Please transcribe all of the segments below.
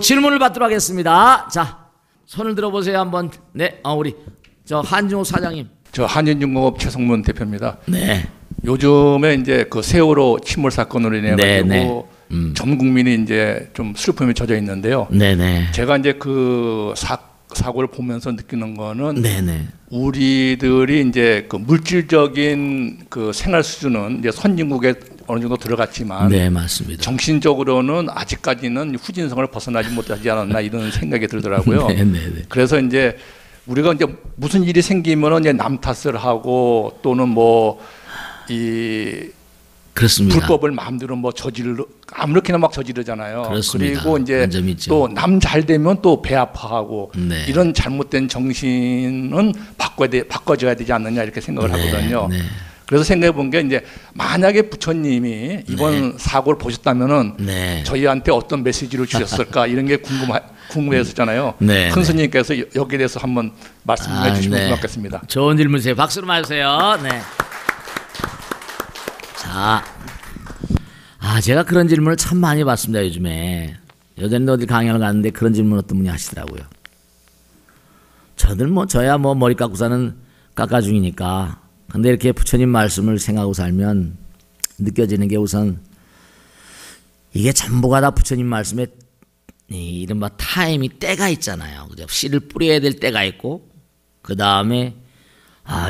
질문을 받도록 하겠습니다. 자, 손을 들어보세요 한번. 네, 우리 저 한진호 사장님. 저 한진중공업 최성문 대표입니다. 네. 요즘에 이제 그 세월호 침몰 사건으로 인해 가지고 전 국민이 이제 좀 슬픔에 젖어 있는데요. 네네. 제가 이제 그 사고를 보면서 느끼는 거는 네네. 우리들이 이제 그 물질적인 그 생활 수준은 이제 선진국에 어느 정도 들어갔지만, 네, 맞습니다. 정신적으로는 아직까지는 후진성을 벗어나지 못하지 않았나 이런 생각이 들더라고요. 네네네. 그래서 이제 우리가 이제 무슨 일이 생기면은 이제 남 탓을 하고 또는 뭐 이 그렇습니다. 불법을 마음대로 뭐 아무렇게나 막 저지르잖아요. 그렇습니다. 그리고 이제 또 남 잘 되면 또 배 아파하고, 네. 이런 잘못된 정신은 바꿔줘야 되지 않느냐 이렇게 생각을 하거든요. 네. 그래서 생각해 본 게 이제 만약에 부처님이 이번 사고를 보셨다면은 네. 저희한테 어떤 메시지를 주셨을까 이런 게 궁금했었잖아요. 네. 큰 스님께서 여기에 대해서 한번 말씀해 주시면 고맙겠습니다. 좋은 질문이세요. 박수로 맞으세요. 네. 자, 제가 그런 질문을 참 많이 받습니다 요즘에. 예전에 어디 강연을 갔는데 그런 질문 어떤 분이 하시더라고요. 저야 뭐 머리 깎고서는 깎아중이니까. 근데 이렇게 부처님 말씀을 생각하고 살면 느껴지는 게 우선 이게 전부가 다 부처님 말씀에 이른바 타임이 때가 있잖아요. 그죠? 씨를 뿌려야 될 때가 있고, 그 다음에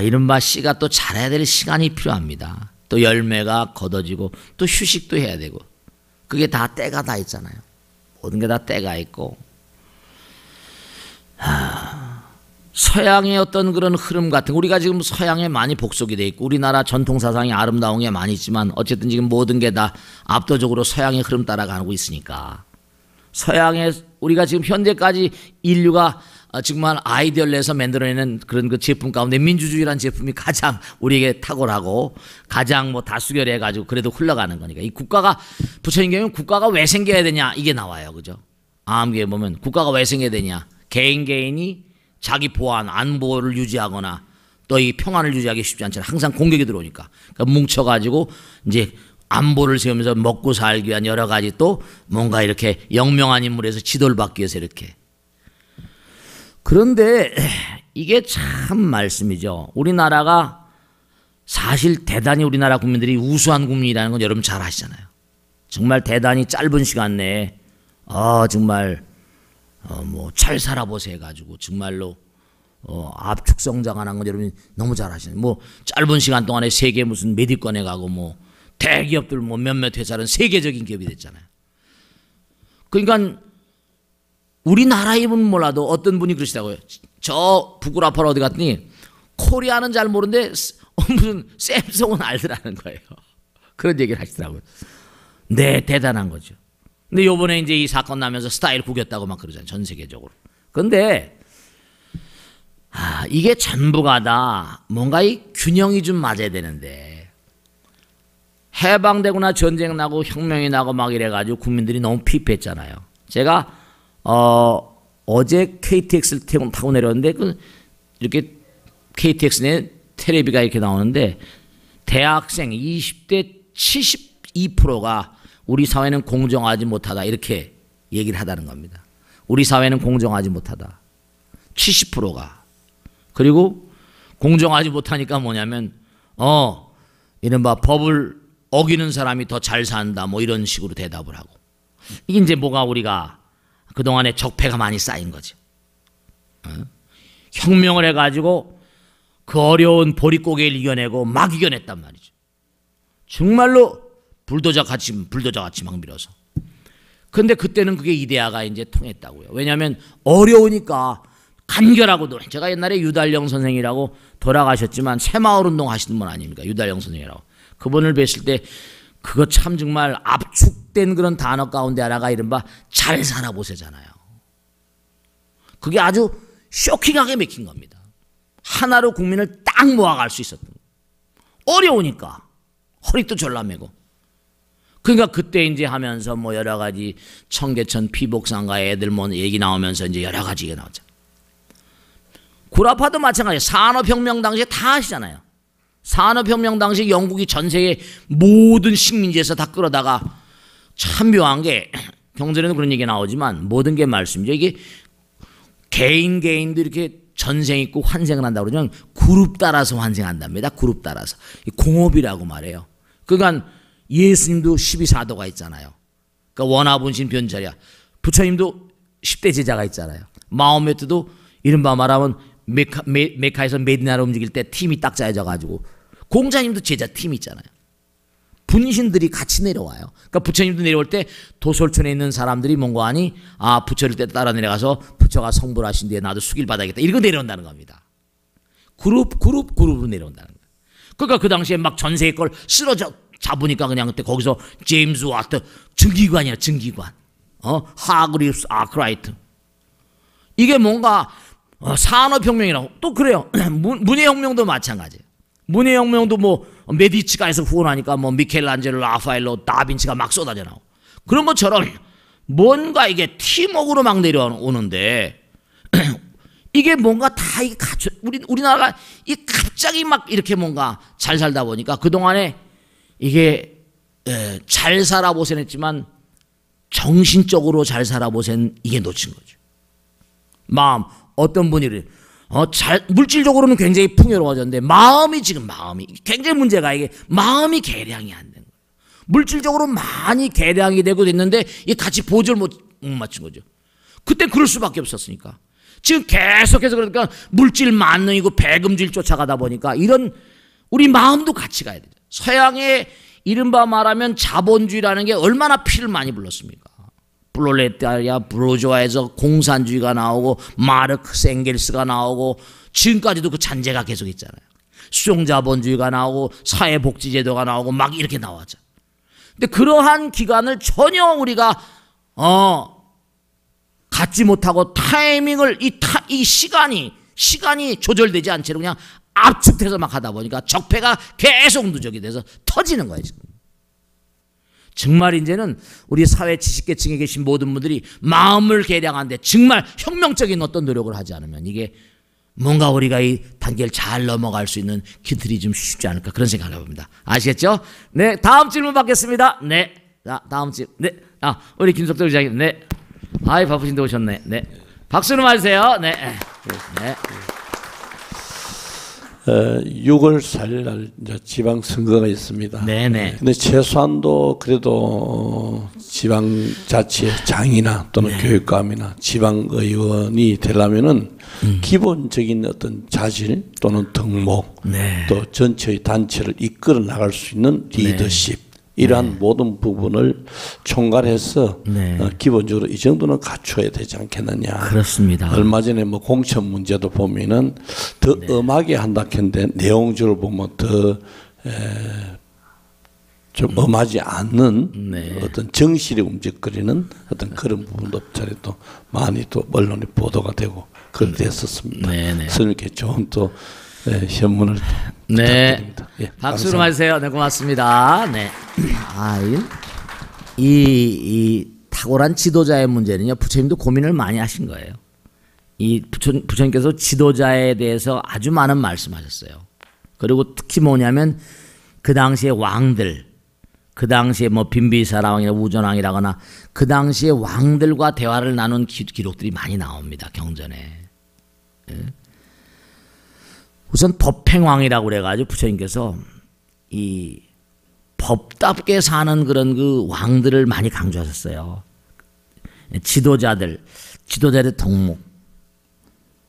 이른바 씨가 또 자라야 될 시간이 필요합니다. 또 열매가 걷어지고 또 휴식도 해야 되고, 그게 다 때가 다 있잖아요. 모든 게 다 때가 있고, 서양의 어떤 그런 흐름 같은, 우리가 지금 서양에 많이 복속이 돼 있고 우리나라 전통 사상이 아름다운 게 많이 있지만 어쨌든 지금 모든 게 다 압도적으로 서양의 흐름 따라가고 있으니까, 서양의 우리가 지금 현대까지 인류가 정말 아이디어를 내서 만들어내는 그런 그 제품 가운데 민주주의라는 제품이 가장 우리에게 탁월하고 가장 뭐 다수결해 가지고 그래도 흘러가는 거니까, 이 국가가, 부처님 경우는 국가가 왜 생겨야 되냐 이게 나와요. 그죠? 암기에 보면 국가가 왜 생겨야 되냐, 개인이 자기 보안, 안보를 유지하거나 또 이 평안을 유지하기 쉽지 않잖아요. 항상 공격이 들어오니까. 그러니까 뭉쳐가지고 이제 안보를 세우면서 먹고 살기 위한 여러 가지, 또 뭔가 이렇게 영명한 인물에서 지도를 받기 위해서 이렇게. 그런데 이게 참 말씀이죠. 우리나라가 사실 대단히 우리나라 국민들이 우수한 국민이라는 건 여러분 잘 아시잖아요. 정말 대단히 짧은 시간 내에 정말 뭐 잘 살아보세 해가지고 정말로 압축 성장하는 건 여러분이 너무 잘 아시잖아요. 뭐 짧은 시간 동안에 세계 무슨 메디권에 가고 뭐 대기업들 뭐 몇몇 회사는 세계적인 기업이 됐잖아요. 그러니까 우리나라이면 몰라도 어떤 분이 그러시더라고요. 저 북구라파로 어디 갔더니 코리아는 잘 모르는데 무슨 샘송은 알더라는 거예요. 그런 얘기를 하시더라고요. 네, 대단한 거죠. 근데 요번에 이제 이 사건 나면서 스타일 구겼다고 막 그러잖아요. 전 세계적으로. 근데 이게 전부가 다 뭔가 이 균형이 좀 맞아야 되는데, 해방되거나 전쟁 나고 혁명이 나고 막 이래가지고 국민들이 너무 피폐했잖아요. 제가 어제 KTX를 타고 내렸는데 이렇게 KTX 내 테레비가 이렇게 나오는데 대학생 20대 72%가 우리 사회는 공정하지 못하다 이렇게 얘기를 하다는 겁니다. 우리 사회는 공정하지 못하다. 70%가. 그리고 공정하지 못하니까 뭐냐면 이른바 법을 어기는 사람이 더 잘 산다 뭐 이런 식으로 대답을 하고, 이게 이제 뭐가 우리가 그동안에 적폐가 많이 쌓인 거죠. 혁명을 해가지고 그 어려운 보릿고개를 이겨내고 막 이겨냈단 말이죠. 정말로 불도저 같이 막 밀어서. 근데 그때는 그게 이데아가 이제 통했다고요. 왜냐하면 어려우니까 간결하고도. 제가 옛날에 유달령 선생이라고 돌아가셨지만 새마을운동 하시는 분 아닙니까? 유달령 선생이라고. 그분을 뵀을 때 그거 참 정말 압축된 그런 단어 가운데 하나가 이른바 잘 살아보세잖아요. 그게 아주 쇼킹하게 맥힌 겁니다. 하나로 국민을 딱 모아갈 수 있었던 거예요. 어려우니까 허리도 졸라매고. 그러니까 그때 이제 하면서 뭐 여러 가지 청계천 피복상가 애들 뭐 얘기 나오면서 이제 여러 가지 얘기가 나오죠. 구라파도 마찬가지예요. 산업혁명 당시에 다 아시잖아요. 산업혁명 당시 영국이 전 세계 모든 식민지에서 다 끌어다가 참 묘한 게 경전에도 그런 얘기 나오지만 모든 게 말씀이죠. 이게 개인도 이렇게 전생 있고 환생을 한다고 그러면 그룹 따라서 환생한답니다. 그룹 따라서. 공업이라고 말해요. 그러니까 예수님도 12사도가 있잖아요. 그러니까 원화분신 변자랴. 부처님도 10대 제자가 있잖아요. 마호메트도 이른바 말하면 메카에서 메디나를 움직일 때 팀이 딱 짜여져 가지고 공자님도 제자 팀이 있잖아요. 분신들이 같이 내려와요. 그러니까 부처님도 내려올 때 도솔촌에 있는 사람들이 뭔가 하니 부처를 따라 내려가서 부처가 성불하신 뒤에 나도 수길 받아야겠다. 이러고 내려온다는 겁니다. 그룹으로 내려온다는 거예요. 그러니까 그 당시에 막 전 세계 걸 쓸어져 잡으니까 그냥 그때 거기서 제임스 와트 증기관이야 증기관. 하그리우스 아크라이트. 이게 뭔가 산업혁명이라고 또 그래요. 문해혁명도 마찬가지예요. 문해혁명도 뭐 메디치가 해서 후원하니까 뭐 미켈란젤로, 라파엘로, 다빈치가 막 쏟아져 나오고 그런 것처럼 뭔가 이게 팀워크로 막 내려오는데 이게 뭔가 다 이게 갖춰 우리나라가 이 갑자기 막 이렇게 뭔가 잘 살다 보니까 그 동안에 이게 잘 살아보세는 했지만 정신적으로 잘 살아보세는 이게 놓친 거죠. 마음 어떤 분이 물질적으로는 굉장히 풍요로워졌는데 마음이 굉장히 문제가 이게 마음이 개량이 안 된 거예요. 물질적으로 많이 개량이 되고 됐는데 이게 같이 보조를 못 맞춘 거죠. 그때 그럴 수밖에 없었으니까. 지금 계속해서 그러니까 물질 만능이고 배금주의를 쫓아가다 보니까 이런 우리 마음도 같이 가야 되죠. 서양의 이른바 말하면 자본주의라는 게 얼마나 피를 많이 불렀습니까? 프롤레타리아 부르주아에서 공산주의가 나오고 마르크스 엥겔스가 나오고 지금까지도 그 잔재가 계속 있잖아요. 수용자본주의가 나오고 사회복지제도가 나오고 막 이렇게 나왔죠. 근데 그러한 기간을 전혀 우리가 갖지 못하고 타이밍을 이 시간이 조절되지 않은 채로 그냥 압축돼서 막 하다 보니까 적폐가 계속 누적이 돼서 터지는 거예요 지금. 정말 이제는 우리 사회 지식계층에 계신 모든 분들이 마음을 개량하는데 정말 혁명적인 어떤 노력을 하지 않으면 이게 뭔가 우리가 이 단계를 잘 넘어갈 수 있는 길들이 좀 쉽지 않을까 그런 생각을 해봅니다. 아시겠죠? 네, 다음 질문 받겠습니다. 네, 자 다음 질문. 네, 우리 김석도 의장님. 네, 바쁘신데 오셨네. 네, 박수로 맞으세요. 네, 네. 6월 4일 날 이제 지방선거가 있습니다. 네네. 근데 최소한도 그래도 지방자치의 장이나 또는 교육감이나 지방의원이 되려면은 기본적인 어떤 자질 또는 덕목 또 전체의 단체를 이끌어 나갈 수 있는 리더십 이러한 모든 부분을 총괄해서 기본적으로 이 정도는 갖춰야 되지 않겠느냐. 그렇습니다. 얼마 전에 뭐 공천 문제도 보면은 더 엄하게 한다 했는데 내용적으로 보면 더 좀 엄하지 않는 어떤 정실이 움직거리는 어떤 그런 부분도 또 많이 또 언론에 보도가 되고 그렇게 됐었습니다. 선생님께 좋은 또 현문을 부탁드립니다. 예, 박수로 맞으세요. 네, 고맙습니다. 네. 이 탁월한 지도자의 문제는요, 부처님도 고민을 많이 하신 거예요. 이 부처님께서 지도자에 대해서 아주 많은 말씀하셨어요. 그리고 특히 뭐냐면 그 당시의 왕들, 그 당시에 뭐 빈비사라왕이나 우전왕이라거나 그 당시의 왕들과 대화를 나눈 기록들이 많이 나옵니다. 경전에. 예. 우선 법행왕이라고 그래가지고 부처님께서 이 법답게 사는 그런 그 왕들을 많이 강조하셨어요. 지도자들의 덕목.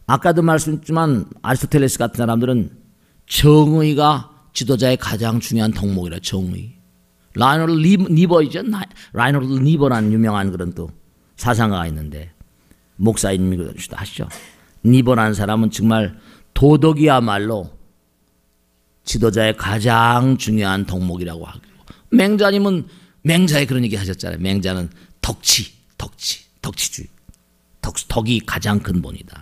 아까도 말씀했지만 아리스토텔레스 같은 사람들은 정의가 지도자의 가장 중요한 덕목이라 정의. 라이너드 니버이죠. 라이너드 니버라는 유명한 그런 또 사상가가 있는데 목사님이기도 하시죠. 니버라는 사람은 정말 도덕이야말로 지도자의 가장 중요한 덕목이라고 하고 맹자님은 맹자에 그런 얘기 하셨잖아요. 맹자는 덕치주의. 덕이 가장 근본이다.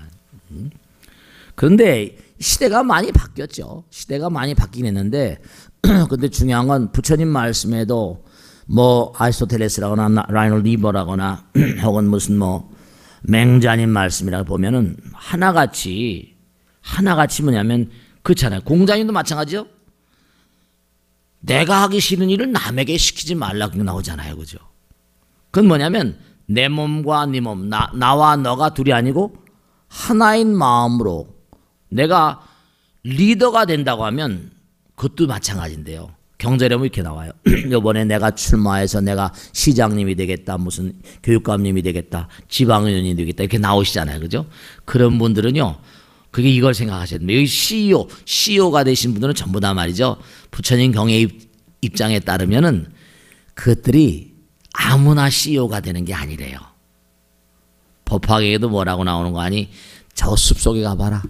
그런데 시대가 많이 바뀌었죠. 시대가 많이 바뀌긴 했는데 근데 중요한 건 부처님 말씀에도 뭐 아리스토텔레스라거나 라이너드 니버라거나 혹은 무슨 뭐 맹자님 말씀이라고 보면은 하나같이 뭐냐면 그렇잖아요. 공자님도 마찬가지죠. 내가 하기 싫은 일을 남에게 시키지 말라고 나오잖아요. 그죠? 그건 뭐냐면 내 몸과 네 몸, 나와 너가 둘이 아니고 하나인 마음으로 내가 리더가 된다고 하면 그것도 마찬가지인데요. 경제력은 이렇게 나와요. 이번에 내가 출마해서 내가 시장님이 되겠다, 무슨 교육감님이 되겠다, 지방의원이 되겠다 이렇게 나오시잖아요. 그죠? 그런 분들은요. 그게 이걸 생각하셔야 됩니다. 여기 CEO가 되신 분들은 전부 다 말이죠. 부처님 경의 입장에 따르면은 그것들이 아무나 CEO가 되는 게 아니래요. 법화계에도 뭐라고 나오는 거 아니? 저 숲속에 가봐라.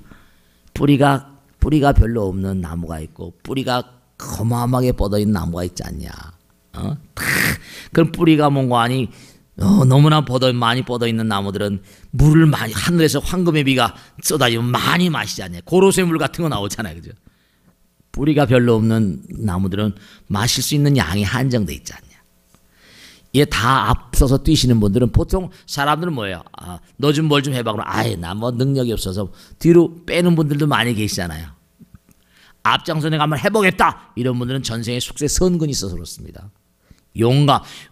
뿌리가 별로 없는 나무가 있고 뿌리가 거마하게 뻗어있는 나무가 있지 않냐. 그럼 뿌리가 뭔가 아니 너무나 많이 뻗어있는 나무들은 물을 많이 하늘에서 황금의 비가 쏟아지면 많이 마시지 않냐. 고로쇠 물 같은 거 나오잖아요. 그죠? 뿌리가 별로 없는 나무들은 마실 수 있는 양이 한정돼 있지 않냐. 이게 다 앞서서 뛰시는 분들은 보통 사람들은 뭐예요? 너 좀 뭘 좀 해봐. 그러면 아예 나 뭐 능력이 없어서 뒤로 빼는 분들도 많이 계시잖아요. 앞장서 내가 한번 해보겠다. 이런 분들은 전생에 숙세 선근이 있어서 그렇습니다.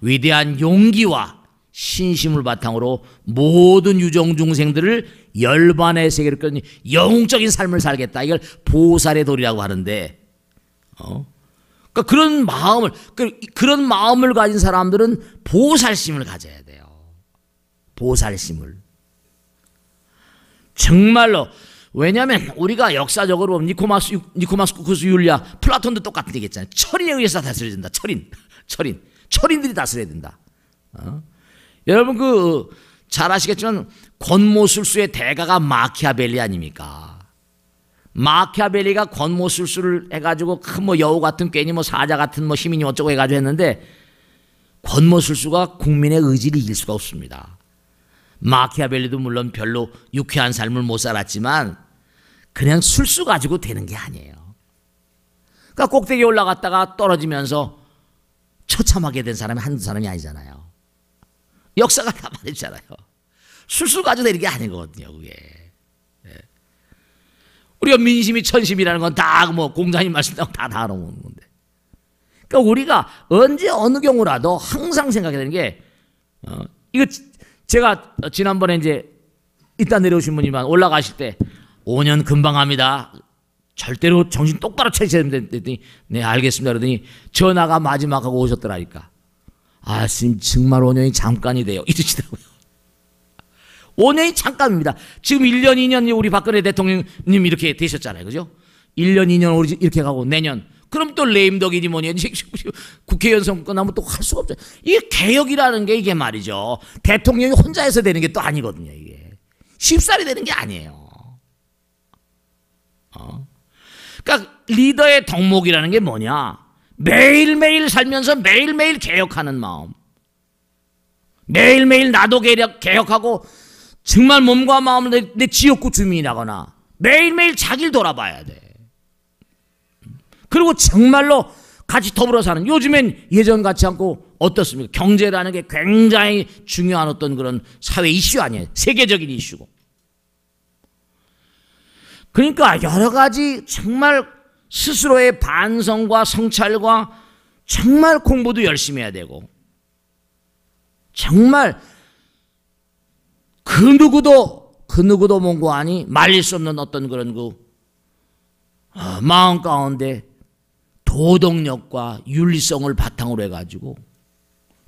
위대한 용기와 신심을 바탕으로 모든 유정 중생들을 열반의 세계로 끌는 영웅적인 삶을 살겠다. 이걸 보살의 도리라고 하는데, 그러니까 그런 마음을 가진 사람들은 보살심을 가져야 돼요. 보살심을. 정말로. 왜냐하면 우리가 역사적으로 니코마쿠스 율리아, 플라톤도 똑같은 얘기했잖아요. 철인에 의해서 다스려야 된다. 철인들이 다스려야 된다. 여러분 잘 아시겠지만 권모술수의 대가가 마키아벨리 아닙니까? 마키아벨리가 권모술수를 해가지고 큰 뭐 여우 같은 괜히 뭐 사자 같은 뭐 시민이 어쩌고 해가지고 했는데 권모술수가 국민의 의지를 이길 수가 없습니다. 마키아벨리도 물론 별로 유쾌한 삶을 못 살았지만 그냥 술수 가지고 되는 게 아니에요. 그러니까 꼭대기에 올라갔다가 떨어지면서 처참하게 된 사람이 한두 사람이 아니잖아요. 역사가 다 말해주잖아요. 술수 가지고 되는 게 아니거든요. 그게. 우리가 민심이 천심이라는 건 다 뭐 공자님 말씀대로 다 알아먹는 건데. 그러니까 우리가 언제 어느 경우라도 항상 생각해야 되는 게 이거 제가 지난번에 이제 이따 내려오신 분이만 올라가실 때 5년 금방 합니다. 절대로 정신 똑바로 차리셔야 된다 했더니 네 알겠습니다. 그러더니 전화가 마지막하고 오셨더라니까. 스님 정말 5년이 잠깐이 돼요. 이러시더라고요. 5년이 잠깐입니다. 지금 1년 2년 우리 박근혜 대통령님 이렇게 되셨잖아요. 그죠? 1년 2년 이렇게 가고 내년 그럼 또 레임덕이니 뭐니 국회의원 선거 끝나면 또 할 수가 없죠. 이게 개혁이라는 게 이게 말이죠. 대통령이 혼자 해서 되는 게 또 아니거든요. 이게 쉽사리 되는 게 아니에요. 그러니까 리더의 덕목이라는 게 뭐냐? 매일매일 살면서 매일매일 개혁하는 마음. 매일매일 나도 개혁하고 정말 몸과 마음을 내 지역구 주민이라거나 매일매일 자기를 돌아봐야 돼. 그리고 정말로 같이 더불어 사는, 요즘엔 예전 같지 않고 어떻습니까? 경제라는 게 굉장히 중요한 어떤 그런 사회 이슈 아니에요. 세계적인 이슈고. 그러니까 여러 가지 정말 스스로의 반성과 성찰과 정말 공부도 열심히 해야 되고 정말 그 누구도 뭔고 아니 말릴 수 없는 어떤 그런 마음 가운데 도덕력과 윤리성을 바탕으로 해가지고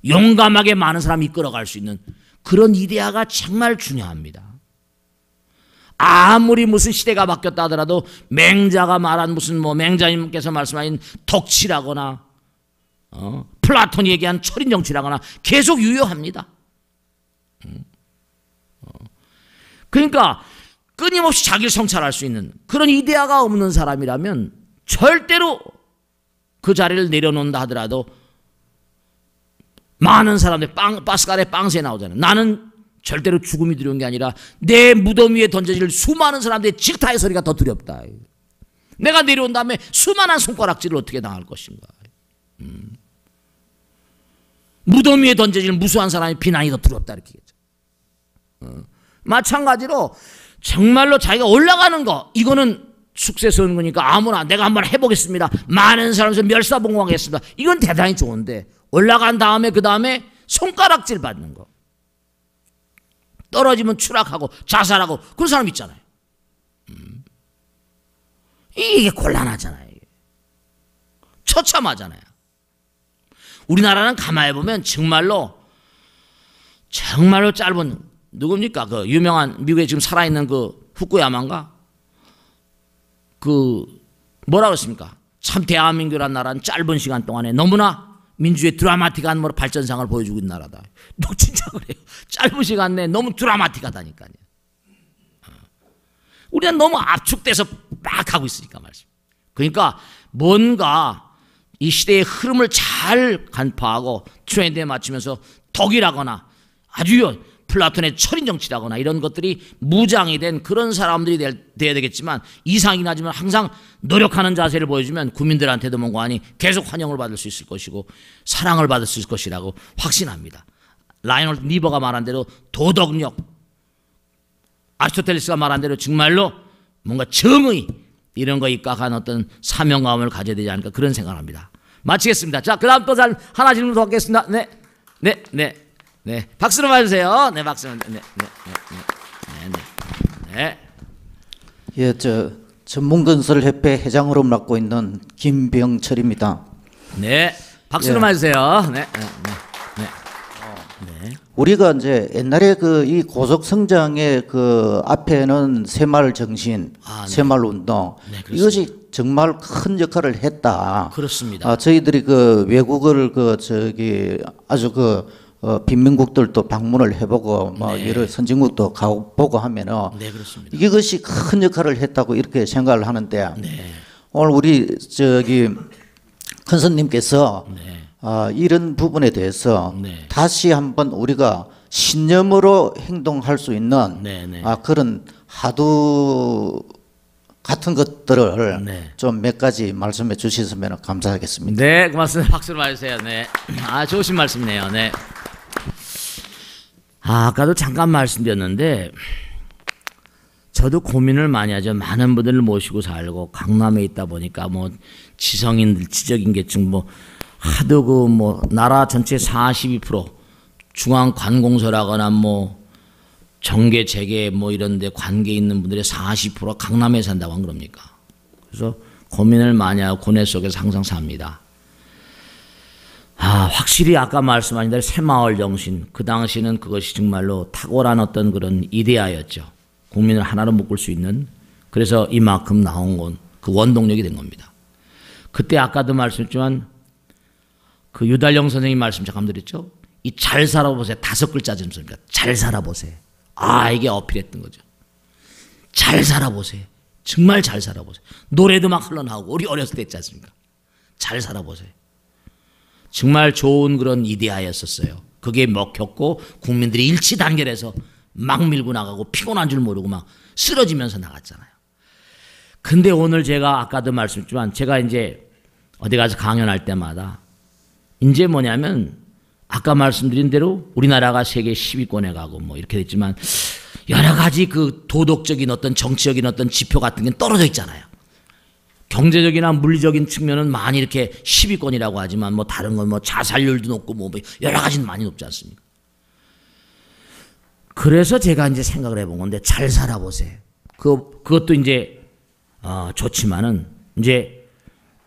용감하게 많은 사람이 이끌어갈 수 있는 그런 이데아가 정말 중요합니다. 아무리 무슨 시대가 바뀌었다 하더라도 맹자가 말한 무슨 맹자님께서 말씀하신 덕치라거나 플라톤이 얘기한 철인 정치라거나 계속 유효합니다. 그러니까 끊임없이 자기를 성찰할 수 있는 그런 이데아가 없는 사람이라면 절대로 그 자리를 내려놓는다 하더라도 많은 사람들 파스칼의 빵새 나오잖아요. 나는 절대로 죽음이 두려운 게 아니라 내 무덤 위에 던져질 수많은 사람들의 질타의 소리가 더 두렵다. 내가 내려온 다음에 수많은 손가락질을 어떻게 당할 것인가. 무덤 위에 던져질 무수한 사람의 비난이 더 두렵다 이렇게 얘기했죠. 마찬가지로 정말로 자기가 올라가는 거 이거는 숙세서는 거니까 아무나 내가 한번 해보겠습니다. 많은 사람에서 멸사봉공하겠습니다. 이건 대단히 좋은데 올라간 다음에 그 다음에 손가락질 받는 거. 떨어지면 추락하고 자살하고 그런 사람 있잖아요. 이게 곤란하잖아요. 이게. 처참하잖아요. 우리나라는 가만히 보면 정말로 짧은 누굽니까? 그 유명한 미국에 지금 살아있는 그 후쿠야마인가? 그 뭐라 그랬습니까? 참 대한민국이라는 나라는 짧은 시간 동안에 너무나 민주의 드라마틱한 뭐 발전상을 보여주고 있는 나라다. 너 진짜 그래요. 짧은 시간 내에 너무 드라마틱하다니까요. 우리는 너무 압축돼서 막 하고 있으니까 말씀. 그러니까 뭔가 이 시대의 흐름을 잘 간파하고 트렌드에 맞추면서 덕이라거나 아주 플라톤의 철인 정치라거나 이런 것들이 무장이 된 그런 사람들이 돼야 되겠지만 이상이긴 하지만 항상 노력하는 자세를 보여주면 국민들한테도 뭔가하니 계속 환영을 받을 수 있을 것이고 사랑을 받을 수 있을 것이라고 확신합니다. 라이놀드 니버가 말한 대로 도덕력, 아리스토텔레스가 말한 대로 정말로 뭔가 정의 이런 거 입각한 어떤 사명감을 가져야 되지 않을까 그런 생각을 합니다. 마치겠습니다. 자, 그 다음 또 하나 질문 더 하겠습니다. 네. 박수로 맞으세요. 네, 박수로. 네. 예, 전문건설협회 회장으로 맡고 있는 김병철입니다. 네, 박수로 예. 맞으세요. 네. 우리가 이제 옛날에 이 고속 성장의 앞에는 새마을 정신, 네. 새마을 운동 네, 그렇습니다. 이것이 정말 큰 역할을 했다. 그렇습니다. 저희들이 외국을 아주 빈민국들도 방문을 해보고 네. 여러 선진국도 가보고 하면은 네, 그렇습니다. 이것이 큰 역할을 했다고 이렇게 생각을 하는데 네. 오늘 우리 큰 스님께서 네. 이런 부분에 대해서 네. 다시 한번 우리가 신념으로 행동할 수 있는 네. 그런 하두 같은 것들을 네. 좀 몇 가지 말씀해 주셨으면 감사하겠습니다. 네, 고맙습니다. 박수로 맞으세요. 네. 좋으신 말씀이네요. 네. 아까도 잠깐 말씀드렸는데 저도 고민을 많이 하죠. 많은 분들을 모시고 살고 강남에 있다 보니까 뭐 지성인들, 지적인계층 하도 나라 전체 42% 중앙관공서라거나 정계, 재계 이런데 관계 있는 분들의 40% 강남에 산다고 한 겁니까? 그래서 고민을 많이 하고 고뇌 속에서 항상 삽니다. 확실히 아까 말씀하신 대로 새마을 정신, 그 당시는 그것이 정말로 탁월한 어떤 그런 이데아였죠. 국민을 하나로 묶을 수 있는. 그래서 이만큼 나온 건 그 원동력이 된 겁니다. 그때 아까도 말씀했지만 그 유달영 선생님 말씀 잠깐 드렸죠. 이 잘 살아보세요. 5글자 점수입니다. 잘 살아보세요. 이게 어필했던 거죠. 잘 살아보세요. 정말 잘 살아보세요. 노래도 막 흘러나오고 우리 어렸을 때 있지 않습니까? 잘 살아보세요. 정말 좋은 그런 이데아였었어요. 그게 먹혔고 국민들이 일치단결해서 막 밀고 나가고 피곤한 줄 모르고 막 쓰러지면서 나갔잖아요. 근데 오늘 제가 아까도 말씀했지만 제가 이제 어디 가서 강연할 때마다 이제 뭐냐면 아까 말씀드린 대로 우리나라가 세계 10위권에 가고 이렇게 됐지만 여러 가지 그 도덕적인 어떤 정치적인 어떤 지표 같은 게 떨어져 있잖아요. 경제적이나 물리적인 측면은 많이 이렇게 10위권이라고 하지만 다른 건 자살률도 높고 여러 가지는 많이 높지 않습니까? 그래서 제가 이제 생각을 해본 건데 잘 살아보세요. 그것도 이제 좋지만은 이제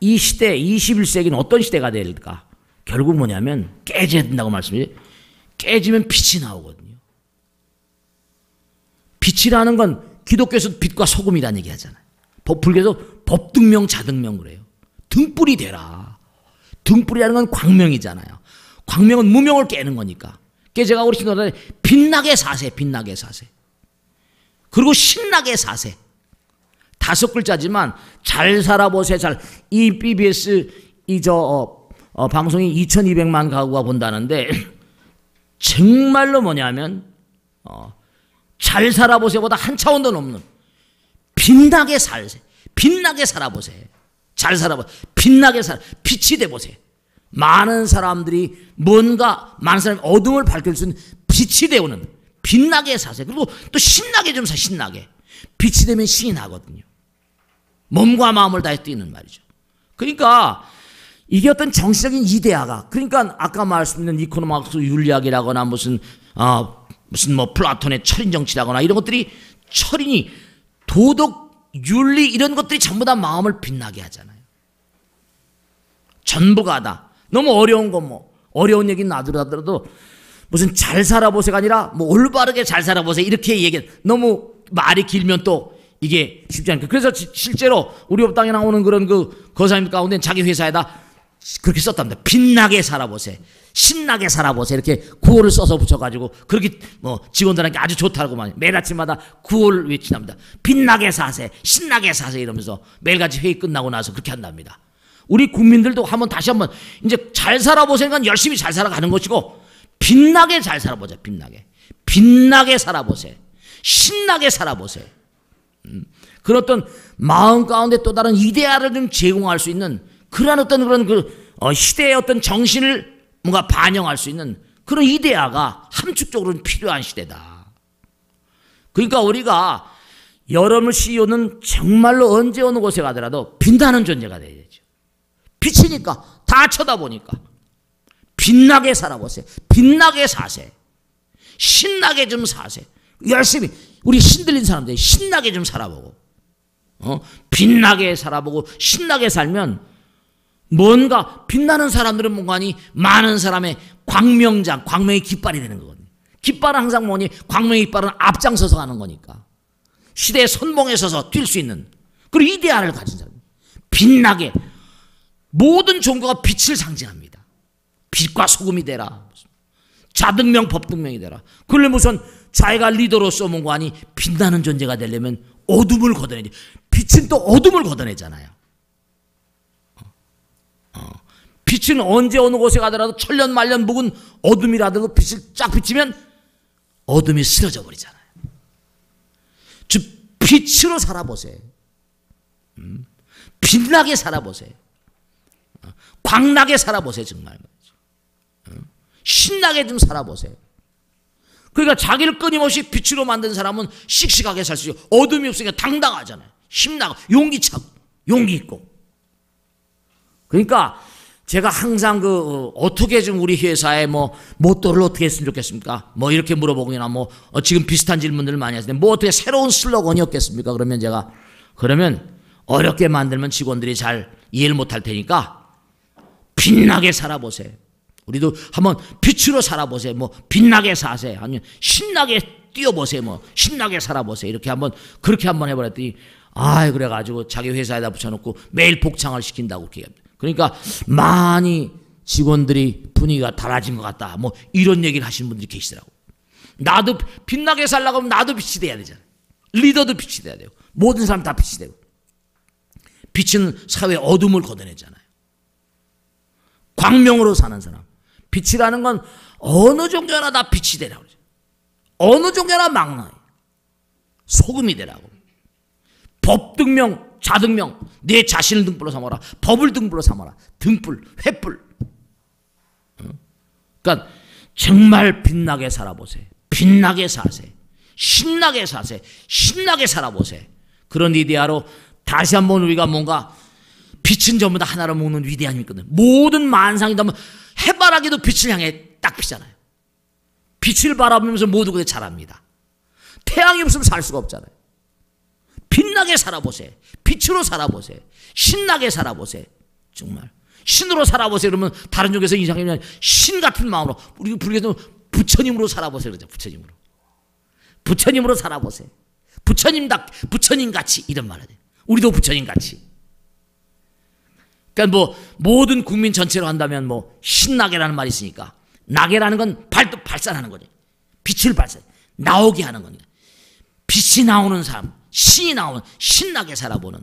이 시대 21세기는 어떤 시대가 될까? 결국 뭐냐면 깨져야 된다고 말씀드려요. 깨지면 빛이 나오거든요. 빛이라는 건 기독교에서 빛과 소금이라는 얘기 하잖아요. 불교에서 법등명 자등명 그래요. 등불이 되라. 등불이라는 건 광명이잖아요. 광명은 무명을 깨는 거니까. 제가 우리 신도들 빛나게 사세, 빛나게 사세. 그리고 신나게 사세. 5글자지만 잘 살아보세. 이 BBS 방송이 2,200만 가구가 본다는데 정말로 뭐냐면 잘 살아보세보다 한 차원 더 넘는 빛나게 살세. 빛나게 살아보세. 잘 살아보세. 빛나게 빛이 돼보세. 많은 사람들이 많은 사람이 어둠을 밝힐 수 있는 빛이 되오는 빛나게 사세. 그리고 또 신나게 좀 신나게. 빛이 되면 신이 나거든요. 몸과 마음을 다해 뛰는 말이죠. 그러니까 이게 어떤 정치적인 이데아가 그러니까 아까 말씀드린 이코노믹스 윤리학이라거나 무슨 무슨 뭐 플라톤의 철인 정치라거나 이런 것들이 철인이 도덕, 윤리 이런 것들이 전부 다 마음을 빛나게 하잖아요. 전부가 다. 너무 어려운 거 뭐 어려운 얘기 놔두더라도 무슨 잘 살아보세가 아니라 뭐 올바르게 잘 살아보세 이렇게 얘기. 너무 말이 길면 또 이게 쉽지 않으니까. 그래서 실제로 우리 법당에 나오는 그런 그 거사님 가운데 자기 회사에다 그렇게 썼답니다. 빛나게 살아보세, 신나게 살아보세 이렇게 구호를 써서 붙여가지고 그렇게 뭐 직원들한테 아주 좋다고만 매일 아침마다 구호를 외친답니다. 빛나게 사세, 신나게 사세 이러면서 매일같이 회의 끝나고 나서 그렇게 한답니다. 우리 국민들도 한번 다시 한번 이제 잘 살아보세니까 열심히 잘 살아가는 것이고 빛나게 잘 살아보자. 빛나게 살아보세, 신나게 살아보세. 그런 어떤 마음 가운데 또 다른 이데아를 좀 제공할 수 있는 그런 어떤 그런 시대의 어떤 정신을 뭔가 반영할 수 있는 그런 이데아가 함축적으로는 필요한 시대다. 그러니까 우리가 여러분 CEO는 정말로 언제 어느 곳에 가더라도 빛나는 존재가 돼야 되죠. 빛이니까 다 쳐다보니까 빛나게 살아보세요. 빛나게 사세. 신나게 좀 사세. 열심히 우리 신들린 사람들 신나게 좀 살아보고 빛나게 살아보고 신나게 살면 뭔가 빛나는 사람들은 뭔가니 많은 사람의 광명장, 광명의 깃발이 되는 거거든요. 깃발은 항상 뭐니 광명의 깃발은 앞장서서 가는 거니까 시대의 선봉에 서서 뛸 수 있는 그런 이데아를 가진 사람. 빛나게 모든 종교가 빛을 상징합니다. 빛과 소금이 되라. 자등명 법등명이 되라. 그러려면 우선 자기가 리더로서 뭔가 아니 빛나는 존재가 되려면 어둠을 걷어내지. 빛은 또 어둠을 걷어내잖아요. 빛은 언제 어느 곳에 가더라도 천년만년 묵은 어둠이라도 빛을 쫙 비치면 어둠이 쓰러져 버리잖아요. 즉 빛으로 살아보세요. 빛나게 살아보세요. 광나게 살아보세요. 정말 신나게 좀 살아보세요. 그러니까 자기를 끊임없이 빛으로 만든 사람은 씩씩하게 살 수 있어요. 어둠이 없으니까 당당하잖아요. 힘나고 용기차고 용기 있고. 그러니까 제가 항상 어떻게 좀 우리 회사의 모토를 어떻게 했으면 좋겠습니까? 뭐 이렇게 물어보거나 지금 비슷한 질문들을 많이 하시는데 어떻게 새로운 슬로건이 없겠습니까? 그러면 제가 어렵게 만들면 직원들이 잘 이해를 못할 테니까 빛나게 살아보세요. 우리도 한번 빛으로 살아보세요. 빛나게 사세요. 아니면 신나게 뛰어보세요. 신나게 살아보세요. 이렇게 그렇게 한번 해버렸더니 그래가지고 자기 회사에다 붙여놓고 매일 복창을 시킨다고 그렇게 합니다. 그러니까 많이 직원들이 분위기가 달라진 것 같다. 이런 얘기를 하시는 분들이 계시더라고. 나도 빛나게 살려고 하면 나도 빛이 돼야 되잖아요. 리더도 빛이 돼야 돼요. 모든 사람 다 빛이 되고. 빛은 사회의 어둠을 걷어내잖아요. 광명으로 사는 사람. 빛이라는 건 어느 종교나 다 빛이 되라고 그러죠. 어느 종교나 막나요. 소금이 되라고. 법등명, 자등명, 내 자신을 등불로 삼아라. 법을 등불로 삼아라. 등불, 횃불. 그러니까 정말 빛나게 살아보세요. 빛나게 사세요. 신나게 사세요. 신나게 살아보세요. 그런 이데아로 다시 한번 우리가 뭔가 빛은 전부 다 하나로 묶는 위대함이 있거든. 모든 만상이 다 해바라기도 빛을 향해 딱 피잖아요. 빛을 바라보면서 모두 그게 자랍니다. 태양이 없으면 살 수가 없잖아요. 빛나게 살아보세요. 빛으로 살아보세요. 신나게 살아보세요. 정말 신으로 살아보세요. 그러면 다른 쪽에서 이상하면 신 같은 마음으로 우리 불교에서 부처님으로 살아보세요. 그러죠. 부처님으로 살아보세요. 부처님 같이 이런 말을 해요. 우리도 부처님 같이. 그러니까 모든 국민 전체로 한다면 신나게라는 말이 있으니까 나게라는 건 발산하는 거죠. 빛을 발산, 나오게 하는 거니까. 빛이 나오는 사람, 신이 나오는 신나게 살아보는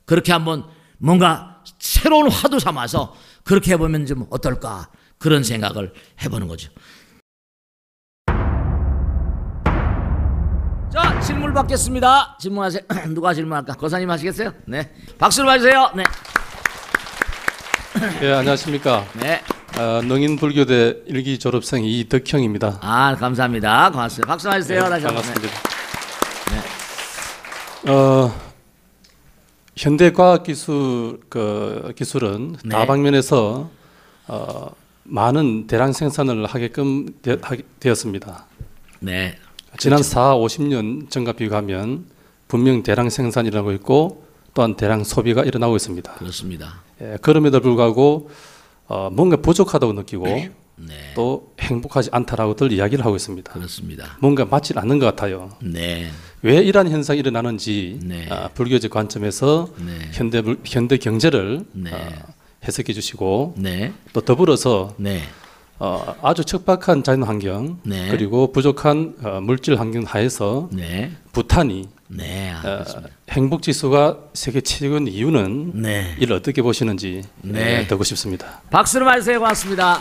그렇게 한번 뭔가 새로운 화두 삼아서 그렇게 해보면 좀 어떨까 그런 생각을 해보는 거죠. 자, 질문 받겠습니다. 질문하세요. 누가 질문할까? 거사님 하시겠어요? 네, 박수를 봐주세요. 네. 네, 안녕하십니까. 네. 능인불교대 일기 졸업생 이덕형입니다. 감사합니다. 고맙습니다. 박수 해주세요. 네, 반갑습니다. 네. 현대 과학 기술은 네. 다방면에서 많은 대량 생산을 하게끔 되었습니다. 네. 지난 4, 50년 전과 비교하면 분명 대량 생산이 일어나고 있고 또한 대량 소비가 일어나고 있습니다. 그렇습니다. 그럼에도 불구하고 뭔가 부족하다고 느끼고 네. 또 행복하지 않다라고들 이야기를 하고 있습니다. 그렇습니다. 뭔가 맞지 않는 것 같아요. 네. 왜 이러한 현상이 일어나는지 네. 불교적 관점에서 네. 현대 경제를 네. 해석해 주시고 네. 또 더불어서 네. 아주 척박한 자연 환경 네. 그리고 부족한 물질 환경 하에서 네. 부탄이 네. 그렇습니다. 행복 지수가 세계 최고인 이유는 네. 이를 어떻게 보시는지 네. 듣고 싶습니다. 박수를 많이 주세요. 고맙습니다.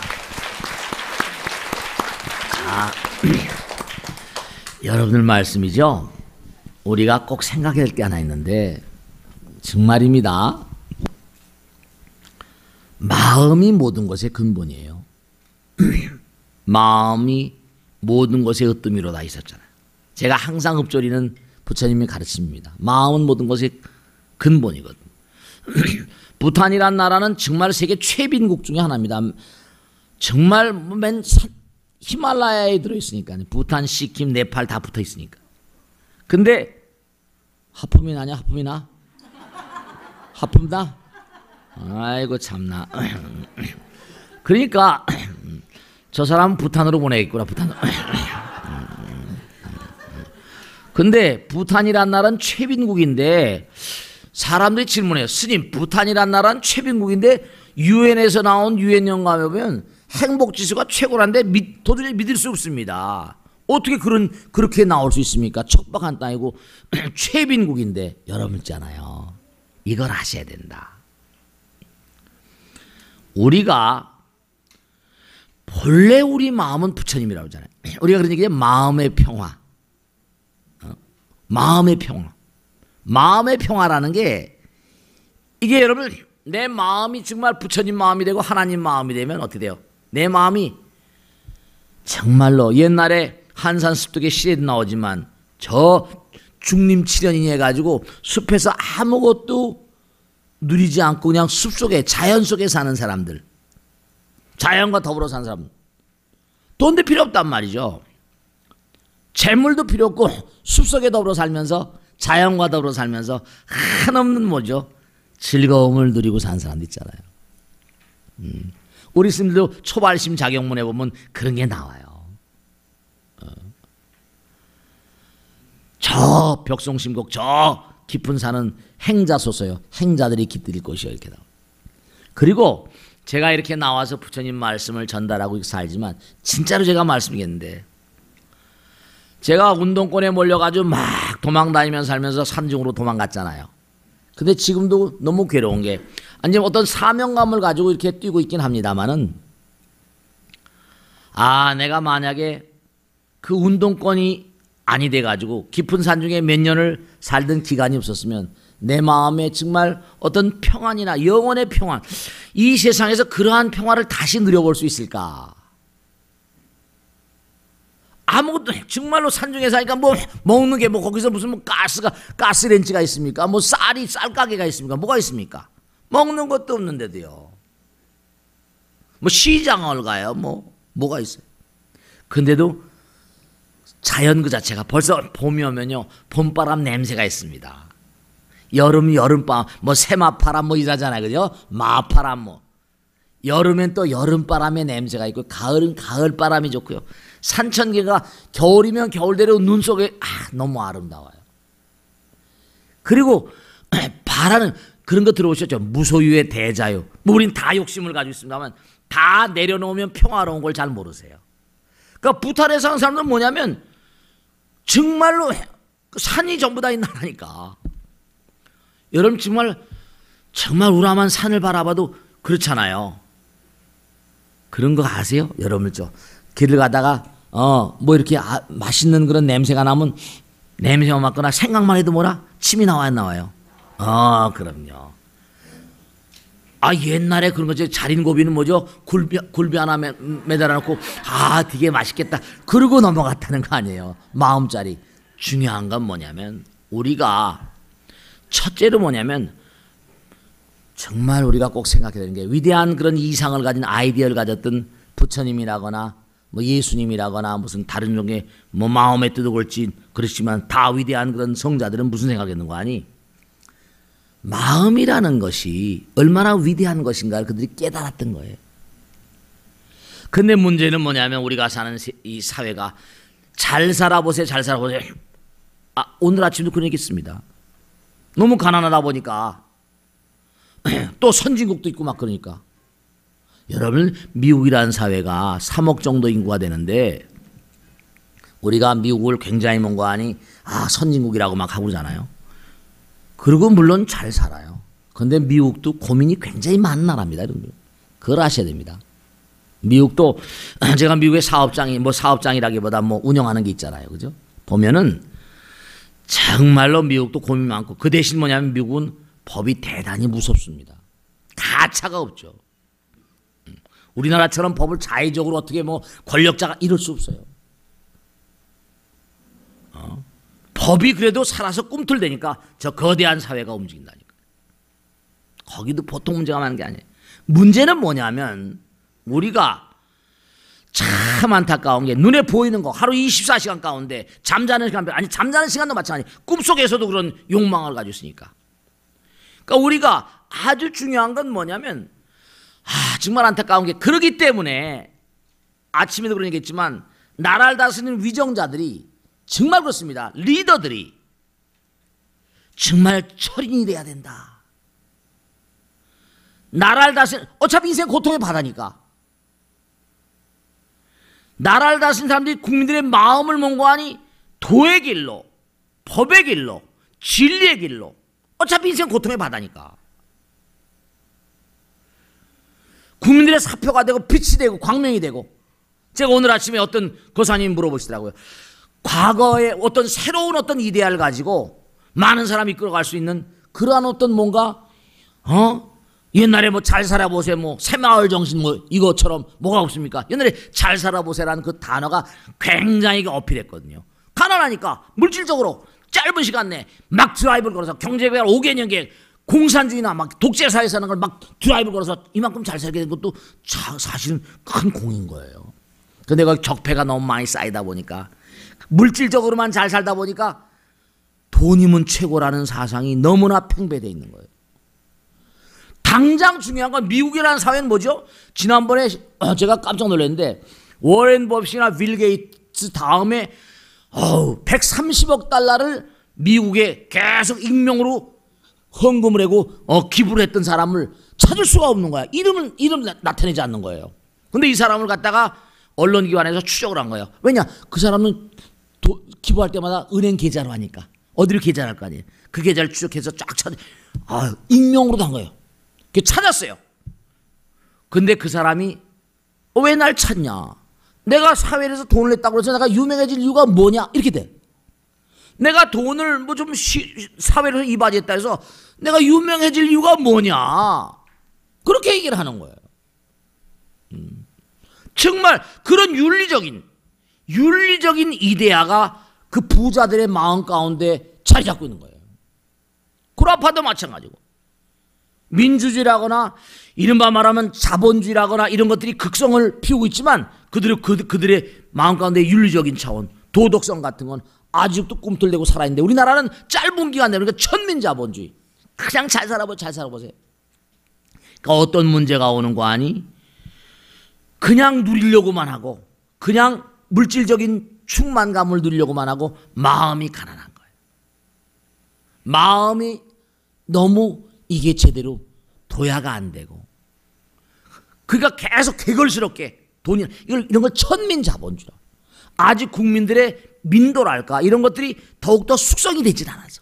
여러분들 말씀이죠. 우리가 꼭 생각해야 될 게 하나 있는데 정말입니다. 마음이 모든 것의 근본이에요. 마음이 모든 것의 으뜸이로다 있었잖아요. 제가 항상 읊조리는 부처님의 가르침입니다. 마음은 모든 것의 근본이거든. 부탄이란 나라는 정말 세계 최빈국 중에 하나입니다. 정말 히말라야에 들어있으니까요. 부탄, 시킴, 네팔 다 붙어있으니까. 근데 하품이 나냐? 하품이 나? 하품 나? 아이고 참나. 그러니까 저 사람은 부탄으로 보내겠구나. 부탄으로. 근데 부탄이란 나라는 최빈국인데 사람들이 질문해요. 스님, 부탄이란 나라는 최빈국인데 유엔에서 나온 유엔 연감에 보면 행복지수가 최고란데 도저히 믿을 수 없습니다. 어떻게 그렇게 나올 수 있습니까? 척박한 땅이고 최빈국인데. 여러분 있잖아요. 이걸 아셔야 된다. 우리가 본래 우리 마음은 부처님이라고 하잖아요. 우리가 그런 얘기해 마음의 평화. 마음의 평화. 마음의 평화라는 게 이게 여러분 내 마음이 정말 부처님 마음이 되고 하나님 마음이 되면 어떻게 돼요? 내 마음이 정말로 옛날에 한산습득의 시에도 나오지만 저 중림칠연이니 해가지고 숲에서 아무것도 누리지 않고 그냥 숲속에 자연 속에 사는 사람들, 자연과 더불어 사는 사람, 돈도 필요 없단 말이죠. 재물도 필요 없고 숲속에 더불어 살면서 자연과 더불어 살면서 한없는 뭐죠? 즐거움을 누리고 사는 사람들 있잖아요. 우리 스님들도 초발심 자경문에 보면 그런 게 나와요. 저 벽송심곡 저 깊은 산은 행자소서요. 행자들이 깃들일 것이요. 이렇게 나와요. 그리고 제가 이렇게 나와서 부처님 말씀을 전달하고 살지만 진짜로 제가 말씀이겠는데 제가 운동권에 몰려가지고 막 도망다니면서 살면서 산중으로 도망갔잖아요. 근데 지금도 너무 괴로운 게 아니 어떤 사명감을 가지고 이렇게 뛰고 있긴 합니다만은 내가 만약에 그 운동권이 아니 돼가지고 깊은 산중에 몇 년을 살던 기간이 없었으면 내 마음에 정말 어떤 평안이나 영혼의 평안, 이 세상에서 그러한 평화를 다시 누려볼 수 있을까? 아무것도 정말로 산중에 사니까 뭐 먹는 게 뭐 거기서 무슨 뭐 가스렌지가 있습니까? 뭐 쌀가게가 있습니까? 뭐가 있습니까? 먹는 것도 없는데도요. 뭐 시장을 가요. 뭐가 있어요? 근데도 자연 그 자체가 벌써 봄이 오면요 봄바람 냄새가 있습니다. 여름이 여름바람, 뭐 새마바람 뭐 이러잖아요, 그죠? 마바람 뭐. 여름엔 또 여름바람의 냄새가 있고 가을은 가을바람이 좋고요. 산천계가 겨울이면 겨울대로 눈 속에 너무 아름다워요. 그리고 바라는 그런 거 들어오셨죠? 무소유의 대자유. 뭐 우린 다 욕심을 가지고 있습니다만 다 내려놓으면 평화로운 걸 잘 모르세요. 그러니까 부탄에 사는 사람들은 뭐냐면 정말로 산이 전부 다 있나라니까. 여러분 정말 우람한 산을 바라봐도 그렇잖아요. 그런 거 아세요? 여러분 길을 가다가 뭐 이렇게 맛있는 그런 냄새가 나면 냄새만 맡거나 생각만 해도 뭐라? 침이 나와요, 안 나와요? 그럼요. 옛날에 그런 거죠. 자린고비는 뭐죠? 굴비 하나 매달아 놓고 되게 맛있겠다. 그러고 넘어갔다는 거 아니에요. 마음자리. 중요한 건 뭐냐면 우리가 첫째로 뭐냐면 정말 우리가 꼭 생각해야 되는 게 위대한 그런 이상을 가진 아이디어를 가졌던 부처님이라거나 뭐 예수님이라거나 무슨 다른 종의 뭐 마음의 뜻을 걸지 그렇지만 다 위대한 그런 성자들은 무슨 생각했는 거 아니? 마음이라는 것이 얼마나 위대한 것인가를 그들이 깨달았던 거예요. 근데 문제는 뭐냐면 우리가 사는 이 사회가 잘 살아보세요, 잘 살아보세요. 오늘 아침도 그런 얘기 했습니다. 너무 가난하다 보니까 또 선진국도 있고 막 그러니까. 여러분, 미국이라는 사회가 3억 정도 인구가 되는데 우리가 미국을 굉장히 뭔가 하니 선진국이라고 막 하고 그러잖아요. 그리고 물론 잘 살아요. 그런데 미국도 고민이 굉장히 많은 나라입니다. 여러분. 그걸 아셔야 됩니다. 미국도 제가 미국의 사업장이 뭐 사업장이라기보다 뭐 운영하는 게 있잖아요. 그죠? 보면은 정말로 미국도 고민 많고 그 대신 뭐냐면 미국은 법이 대단히 무섭습니다. 가차가 없죠. 우리나라처럼 법을 자의적으로 어떻게 뭐 권력자가 이럴 수 없어요. 법이 그래도 살아서 꿈틀대니까 저 거대한 사회가 움직인다니까. 거기도 보통 문제가 많은 게 아니에요. 문제는 뭐냐면 우리가 참 안타까운 게 눈에 보이는 거 하루 24시간 가운데 잠자는 시간 아니 잠자는 시간도 마찬가지 꿈속에서도 그런 욕망을 가지고 있으니까. 그러니까 우리가 아주 중요한 건 뭐냐면 정말 안타까운 게 그러기 때문에 아침에도 그런 얘기했지만 나라를 다스리는 위정자들이 정말 그렇습니다. 리더들이 정말 철인이 돼야 된다. 나라를 다스리는 어차피 인생 고통의 바다니까. 나라를 다스리는 사람들이 국민들의 마음을 mon고하니 도의 길로, 법의 길로, 진리의 길로. 어차피 인생 고통의 바다니까. 국민들의 사표가 되고 빛이 되고 광명이 되고. 제가 오늘 아침에 어떤 거사님이 물어보시더라고요. 과거에 어떤 새로운 어떤 이데아를 가지고 많은 사람이 이끌어갈 수 있는 그러한 어떤 뭔가 옛날에 뭐 잘 살아보세요 뭐 새마을 정신 뭐 이것처럼 뭐가 없습니까? 옛날에 잘 살아보세요라는 그 단어가 굉장히 어필했거든요. 가난하니까 물질적으로 짧은 시간 내에 막 드라이브를 걸어서 경제개발 5개년 계획 공산주의나 막 독재사회 사는 걸 막 드라이브를 걸어서 이만큼 잘 살게 된 것도 사실은 큰 공인 거예요. 근데 그 적폐가 너무 많이 쌓이다 보니까 물질적으로만 잘 살다 보니까 돈이면 최고라는 사상이 너무나 팽배되어 있는 거예요. 당장 중요한 건 미국이라는 사회는 뭐죠? 지난번에 제가 깜짝 놀랐는데 워렌 버핏이나 빌 게이츠 다음에 130억 달러를 미국에 계속 익명으로 헌금을 하고 기부를 했던 사람을 찾을 수가 없는 거야. 이름 나타내지 않는 거예요. 근데 이 사람을 갖다가 언론기관에서 추적을 한 거예요. 왜냐? 그 사람은 기부할 때마다 은행 계좌로 하니까 어디를 계좌할 거 아니에요. 그 계좌를 추적해서 쫙 찾아 익명으로도 한 거예요. 찾았어요. 근데 그 사람이 왜 날 찾냐? 내가 사회에서 돈을 냈다고 해서 내가 유명해질 이유가 뭐냐? 이렇게 돼. 내가 돈을 뭐 좀 사회에서 이바지했다 해서 내가 유명해질 이유가 뭐냐? 그렇게 얘기를 하는 거예요. 정말 그런 윤리적인 이데아가 그 부자들의 마음 가운데 자리 잡고 있는 거예요. 구라파도 마찬가지고. 민주주의라거나 이른바 말하면 자본주의라거나 이런 것들이 극성을 피우고 있지만 그들의 마음 가운데 윤리적인 차원, 도덕성 같은 건 아직도 꿈틀대고 살아있는데 우리나라는 짧은 기간 내에 그러니까 천민자본주의. 그냥 잘 살아보세요. 그러니까 어떤 문제가 오는 거 아니? 그냥 누리려고만 하고 그냥 물질적인 충만감을 누리려고만 하고 마음이 가난한 거예요. 마음이 너무 이게 제대로 도야가 안 되고 그러니까 계속 개걸스럽게 돈이 이런 걸 천민자본주의. 아직 국민들의 민도랄까 이런 것들이 더욱더 숙성이 되질 않아서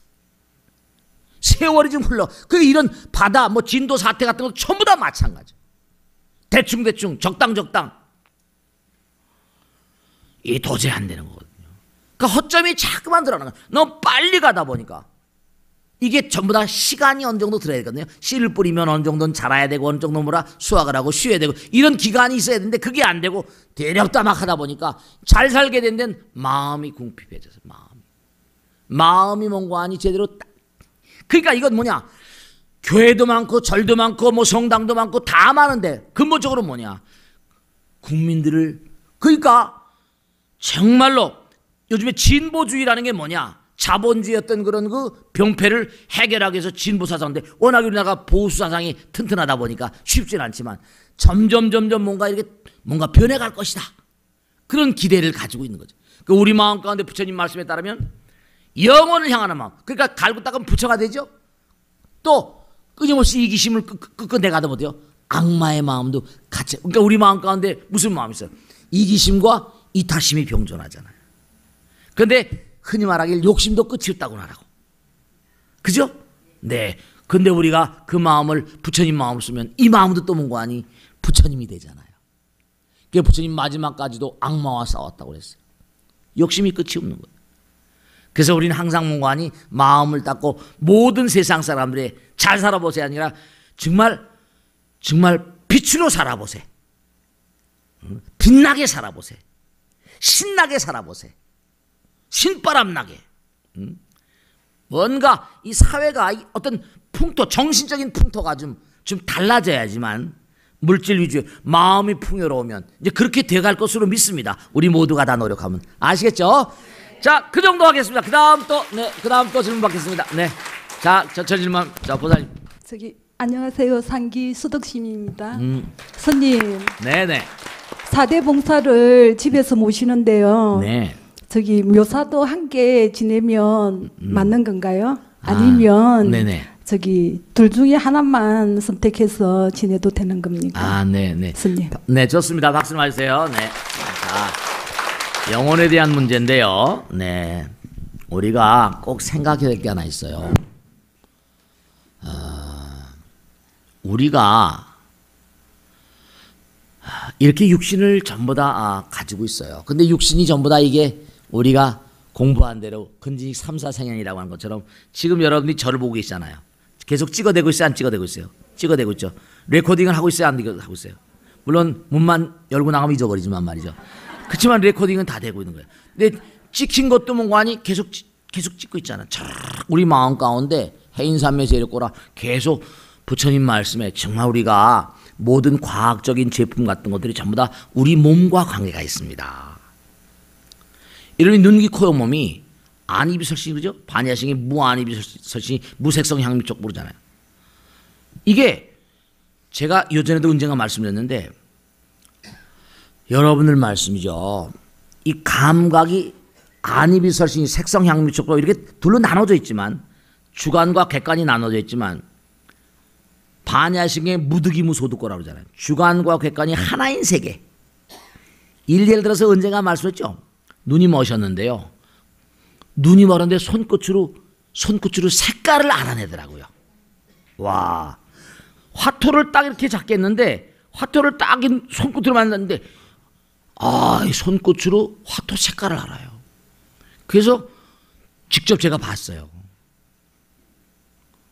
세월이 좀 흘러. 그 이런 바다 뭐 진도 사태 같은 것도 전부 다 마찬가지. 대충 적당 이게 도저히 안 되는 거거든요. 그러니까 허점이 자꾸만 드러나는 거예요. 너무 빨리 가다 보니까 이게 전부 다 시간이 어느 정도 들어야 되거든요. 씨를 뿌리면 어느 정도는 자라야 되고 어느 정도 뭐라 수확을 하고 쉬어야 되고 이런 기간이 있어야 되는데 그게 안 되고 대략다 막 하다 보니까 잘 살게 된 데는 마음이 궁핍해져서 마음이 뭔가 아니 제대로 그러니까 이건 뭐냐? 교회도 많고 절도 많고 뭐 성당도 많고 다 많은데 근본적으로 뭐냐? 국민들을 그러니까 정말로 요즘에 진보주의라는 게 뭐냐? 자본주의 어떤 그런 그 병폐를 해결하기 위해서 진보 사상인데 워낙 우리나라가 보수 사상이 튼튼하다 보니까 쉽지는 않지만 점점 뭔가 이렇게 뭔가 변해갈 것이다. 그런 기대를 가지고 있는 거죠. 그 우리 마음 가운데 부처님 말씀에 따르면 영혼을 향하는 마음. 그러니까 갈고 닦으면 부처가 되죠. 또 끊임없이 이기심을 끝내가다 못해요. 악마의 마음도 같이. 그러니까 우리 마음 가운데 무슨 마음이 있어요? 이기심과 이타심이 병존하잖아요. 그런데 흔히 말하길 욕심도 끝이 없다고 하라고. 그죠? 네. 근데 우리가 그 마음을 부처님 마음을 쓰면 이 마음도 또 뭔가 아니 부처님이 되잖아요. 그게 부처님 마지막까지도 악마와 싸웠다고 그랬어요. 욕심이 끝이 없는 거예요. 그래서 우리는 항상 뭔가 아니 마음을 닦고 모든 세상 사람들의 잘 살아보세요 아니라 정말 빛으로 살아보세요. 빛나게 살아보세요. 신나게 살아보세요. 신바람 나게. 뭔가 이 사회가 어떤 풍토, 정신적인 풍토가 좀 달라져야지만 물질 위주의 마음이 풍요로우면 이제 그렇게 돼갈 것으로 믿습니다. 우리 모두가 다 노력하면. 아시겠죠? 자, 그 정도 하겠습니다. 그 다음 또 질문 받겠습니다. 네. 자, 저 질문. 자, 보사님. 안녕하세요. 상기 수덕시민입니다. 스님. 네네. 4대 봉사를 집에서 모시는데요. 네. 묘사도 함께 지내면 맞는 건가요? 아니면 네네. 둘 중에 하나만 선택해서 지내도 되는 겁니까? 네네. 스님. 네, 좋습니다. 박수 맞으세요. 네. 자, 영혼에 대한 문제인데요. 네. 우리가 꼭 생각해야 될 게 하나 있어요. 우리가 이렇게 육신을 전부 다 가지고 있어요. 근데 육신이 전부 다 이게 우리가 공부한 대로 근진식 3, 4생연이라고 하는 것처럼 지금 여러분들이 저를 보고 계시잖아요. 계속 찍어대고 있어요? 안 찍어대고 있어요? 찍어대고 있죠. 레코딩을 하고 있어요? 안 하고 있어요? 물론 문만 열고 나가면 잊어버리지만 말이죠. 그렇지만 레코딩은 다 되고 있는 거예요. 근데 찍힌 것도 뭔가 아니 계속 찍고 있잖아. 우리 마음 가운데 해인삼매 세력고라 계속 부처님 말씀에 정말 우리가 모든 과학적인 제품 같은 것들이 전부 다 우리 몸과 관계가 있습니다. 이러니 눈, 귀, 코, 몸이 안입이설신이 그죠? 반야식이 무안입이설신이 무색성 향미촉 부르잖아요. 이게 제가 예전에도 언젠가 말씀드렸는데 여러분들 말씀이죠. 이 감각이 안입이설신이 색성 향미촉도 이렇게 둘로 나눠져 있지만 주관과 객관이 나눠져 있지만 반야식의 무득이무소득고라고 그러잖아요. 주관과 객관이 하나인 세계. 예를 들어서 언젠가 말씀했죠. 눈이 머셨는데요. 눈이 멀었는데 손끝으로 색깔을 알아내더라고요. 와, 화토를 딱 이렇게 잡겠는데 화토를 딱 손끝으로 만났는데 이 손끝으로 화토 색깔을 알아요. 그래서 직접 제가 봤어요.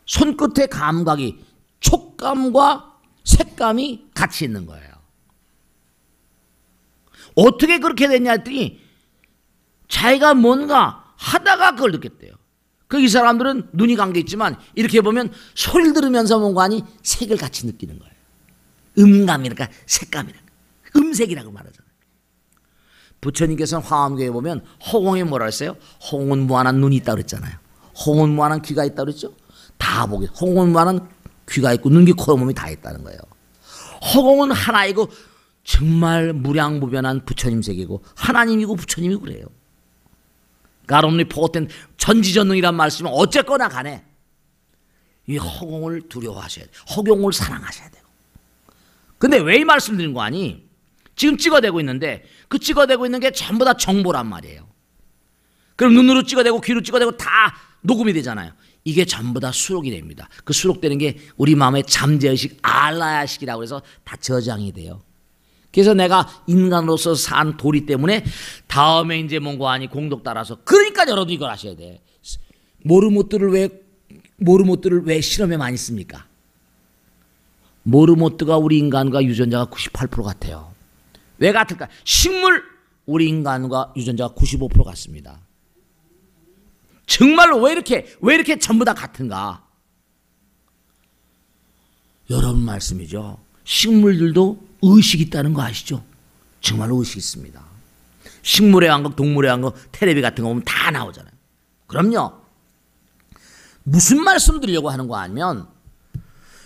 손끝의 감각이 촉감과 색감이 같이 있는 거예요. 어떻게 그렇게 됐냐 했더니 자기가 뭔가 하다가 그걸 느꼈대요. 이 사람들은 눈이 감겨 있지만 이렇게 보면 소리를 들으면서 뭔가 아니 색을 같이 느끼는 거예요. 음감이랄까 색감이랄까 음색이라고 말하잖아요. 부처님께서는 화엄경에 보면 허공에 뭐라 했어요? 허공은 무한한 눈이 있다고 그랬잖아요. 허공은 무한한 귀가 있다고 그랬죠. 다 보게 허공은 무한한 귀가 있고 눈, 귀, 코, 몸이 다 있다는 거예요. 허공은 하나이고 정말 무량무변한 부처님 세계고 하나님이고 부처님이고 그래요. 가롬니 포고텐 전지전능이란 말씀은 어쨌거나 간에 이 허공을 두려워하셔야 돼요. 허공을 사랑하셔야 되고. 근데 왜 이 말씀 드린 거 아니? 지금 찍어대고 있는데 그 찍어대고 있는 게 전부 다 정보란 말이에요. 그럼 눈으로 찍어대고 귀로 찍어대고 다 녹음이 되잖아요. 이게 전부 다 수록이 됩니다. 그 수록되는 게 우리 마음의 잠재의식 알라야식이라고 해서 다 저장이 돼요. 그래서 내가 인간으로서 산 도리 때문에 다음에 이제 뭔가 아니 공덕 따라서 그러니까 여러분 이걸 아셔야 돼. 모르모트를 왜 실험에 많이 씁니까? 모르모트가 우리 인간과 유전자가 98% 같아요. 왜 같을까? 식물 우리 인간과 유전자가 95% 같습니다. 정말로 왜 이렇게 전부 다 같은가? 여러분 말씀이죠. 식물들도 의식이 있다는 거 아시죠? 정말로 의식 있습니다. 식물의 왕국, 동물의 왕국, 테레비 같은 거 보면 다 나오잖아요. 그럼요. 무슨 말씀 드리려고 하는 거 아니면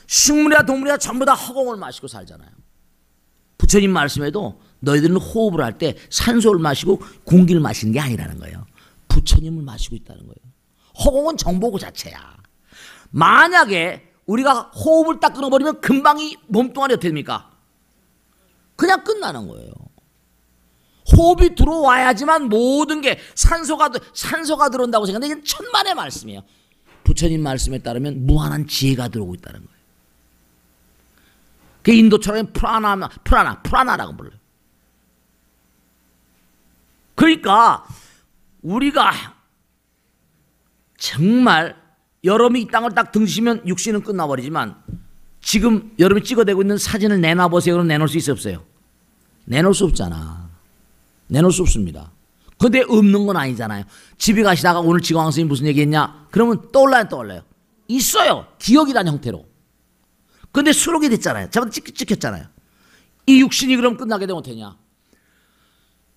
식물이야 동물이야 전부 다 허공을 마시고 살잖아요. 부처님 말씀에도 너희들은 호흡을 할 때 산소를 마시고 공기를 마시는 게 아니라는 거예요. 부처님을 마시고 있다는 거예요. 허공은 정보고 자체야. 만약에 우리가 호흡을 딱 끊어버리면 금방 이 몸뚱아리 어떻게 됩니까? 그냥 끝나는 거예요. 호흡이 들어와야지만 모든 게 산소가 들어온다고 생각하는데 이건 천만의 말씀이에요. 부처님 말씀에 따르면 무한한 지혜가 들어오고 있다는 거예요. 그 인도처럼 프라나라고 불러요. 그러니까 우리가 정말 여러분이 이 땅을 딱 등지시면 육신은 끝나버리지만 지금 여러분이 찍어대고 있는 사진을 내놔보세요. 그럼 내놓을 수 있어요? 없어요? 내놓을 수 없잖아. 내놓을 수 없습니다. 근데 없는 건 아니잖아요. 집에 가시다가 오늘 지광 선생님 무슨 얘기했냐? 그러면 떠올라요? 있어요. 기억이라는 형태로. 근데 수록이 됐잖아요. 저번에 찍혔잖아요. 이 육신이 그럼 끝나게 되면 어떠냐?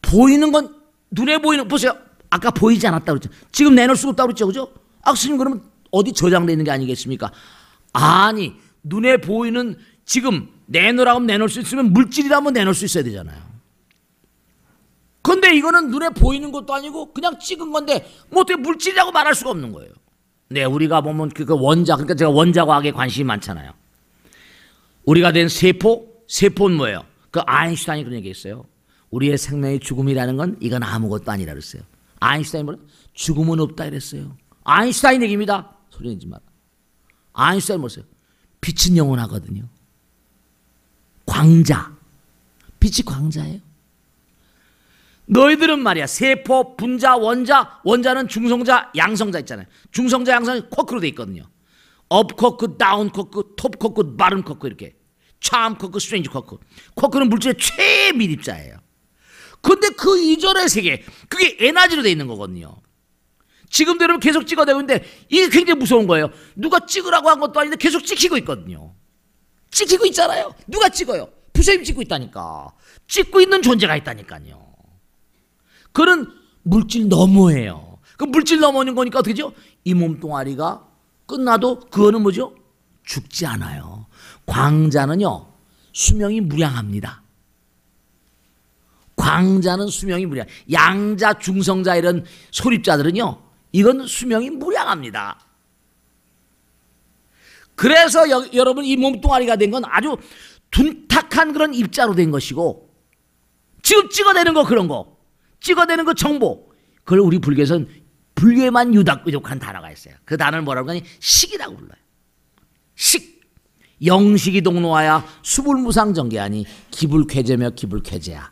보이는 건 눈에 보이는, 보세요. 아까 보이지 않았다고 그랬죠. 지금 내놓을 수가 없다고 그랬죠. 그죠? 스님 그러면 어디 저장되어 있는 게 아니겠습니까? 아니, 눈에 보이는 지금 내놓으라고 하면 내놓을 수 있으면 물질이라면 내놓을 수 있어야 되잖아요. 근데 이거는 눈에 보이는 것도 아니고 그냥 찍은 건데 뭐 어떻게 물질이라고 말할 수가 없는 거예요. 네, 우리가 보면 그 그러니까 제가 원자과학에 관심이 많잖아요. 우리가 된 세포는 뭐예요? 그 아인슈타인이 그런 얘기했어요. 우리의 생명의 죽음이라는 건 이건 아무것도 아니라 그랬어요. 아인슈타인이 뭐래? 죽음은 없다 이랬어요. 아인슈타인 얘기입니다. 소리 내지 마라. 아인슈타인 뭐랬어요? 빛은 영원하거든요. 광자. 빛이 광자예요. 너희들은 말이야 세포, 분자, 원자는 중성자, 양성자 있잖아요. 중성자, 양성이 코크로 돼 있거든요. 업 코크, 다운 코크, 톱 코크, 바름 코크 이렇게. 참 코크, 스트레인지 코크. 코크는 물질의 최밀입자예요. 근데 그 이전의 세계, 그게 에너지로 돼 있는 거거든요. 지금도 여러분 계속 찍어내고 있는데 이게 굉장히 무서운 거예요. 누가 찍으라고 한 것도 아닌데 계속 찍히고 있거든요. 찍히고 있잖아요. 누가 찍어요? 부처님 찍고 있다니까. 찍고 있는 존재가 있다니까요. 그는 물질 너머예요. 그 물질 너머는 거니까 어떻게 되죠? 이 몸뚱아리가 끝나도 그거는 뭐죠? 죽지 않아요. 광자는요 수명이 무량합니다. 광자는 수명이 무량. 양자, 중성자 이런 소립자들은요 이건 수명이 무량합니다. 그래서 여러분 이 몸뚱아리가 된 건 아주 둔탁한 그런 입자로 된 것이고 지금 찍어내는 거 그런 거 찍어내는 거 정보 그걸 우리 불교에서는 불교에만 유독한 단어가 있어요. 그 단어를 뭐라고 하니 식이라고 불러요. 식. 영식이 동로하야 수불무상정계하니 기불쾌제며 기불쾌제야.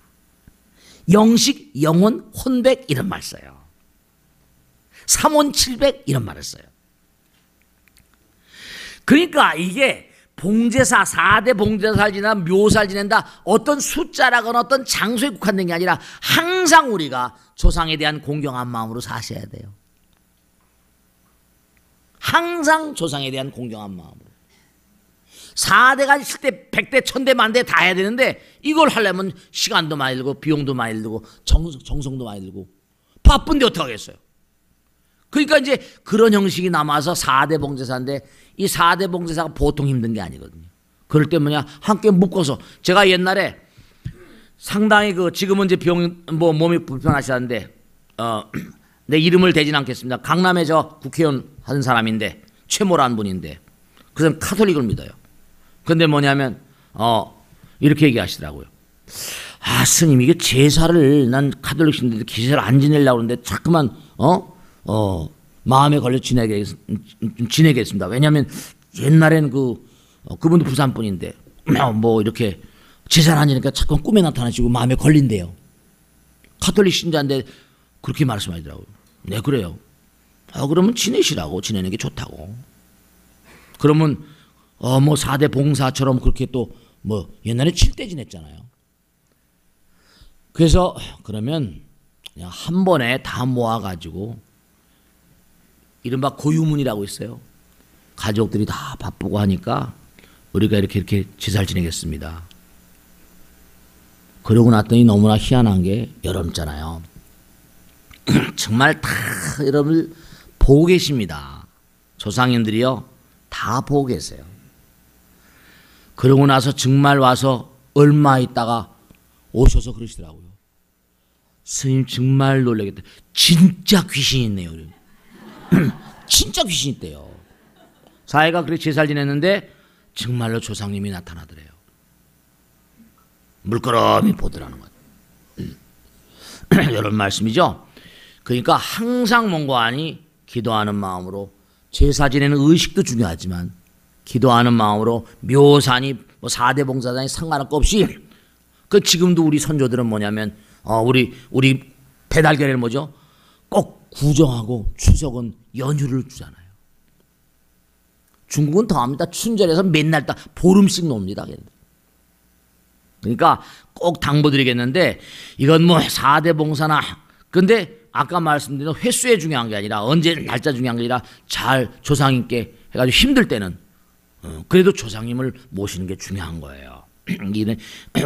영식, 영혼, 혼백 이런 말 써요. 삼혼칠백 이런 말을 써요. 그러니까 이게 봉제사 4대 봉제사를 지낸다, 묘사를 지낸다, 어떤 숫자라거나 어떤 장소에 국한된 게 아니라 항상 우리가 조상에 대한 공경한 마음으로 사셔야 돼요. 항상 조상에 대한 공경한 마음으로. 4대가 7대, 100대, 1000대, 만대 다 해야 되는데 이걸 하려면 시간도 많이 들고 비용도 많이 들고 정성도 많이 들고 바쁜데 어떡하겠어요. 그러니까 이제 그런 형식이 남아서 4대 봉제사인데 이 4대 봉제사가 보통 힘든 게 아니거든요. 그럴 때 뭐냐 함께 묶어서 제가 옛날에 상당히 지금은 이제 몸이 불편하시는데 내 이름을 대진 않겠습니다. 강남에 저 국회의원 하는 사람인데 최모라는 분인데 그 사람 카톨릭을 믿어요. 근데 뭐냐면 이렇게 얘기하시더라고요. 스님 이게 제사를 난 카톨릭 신인데 제사를 안 지내려고 그러는데 자꾸만 마음에 걸려 지내겠습니다. 왜냐하면 옛날에는 그분도 부산 분인데 뭐 이렇게 제사를 안 지내니까 자꾸 꿈에 나타나시고 마음에 걸린대요. 카톨릭 신자인데 그렇게 말씀하시더라고요. 네 그래요. 그러면 지내시라고. 지내는 게 좋다고. 그러면 뭐 4대 봉사처럼 그렇게 또 뭐 옛날에 7대 지냈잖아요. 그래서 그러면 그냥 한 번에 다 모아가지고 이른바 고유문이라고 있어요. 가족들이 다 바쁘고 하니까 우리가 이렇게 제사를 지내겠습니다. 그러고 났더니 너무나 희한한 게 여러분잖아요. 정말 다 여러분을 보고 계십니다. 조상님들이요 다 보고 계세요. 그러고 나서 정말 와서 얼마 있다가 오셔서 그러시더라고요. 스님 정말 놀라겠다. 진짜 귀신이 있네요. 진짜 귀신이 있대요. 사회가 그렇게 제사를 지냈는데 정말로 조상님이 나타나더래요. 물끄러미 보더라는 것. 이런 말씀이죠. 그러니까 항상 뭔가하니 기도하는 마음으로 제사 지내는 의식도 중요하지만 기도하는 마음으로 묘사니 뭐 4대 봉사단이 상관없이 그 지금도 우리 선조들은 뭐냐면 우리 배달결에는 뭐죠? 꼭 구정하고 추석은 연휴를 주잖아요. 중국은 더합니다. 춘절에서 맨날 딱 보름씩 놉니다. 그러니까 꼭 당부드리겠는데 이건 뭐 4대 봉사나 근데 아까 말씀드린 횟수에 중요한 게 아니라 언제 날짜 중요한 게 아니라 잘 조상님께 해가지고 힘들 때는 그래도 조상님을 모시는 게 중요한 거예요.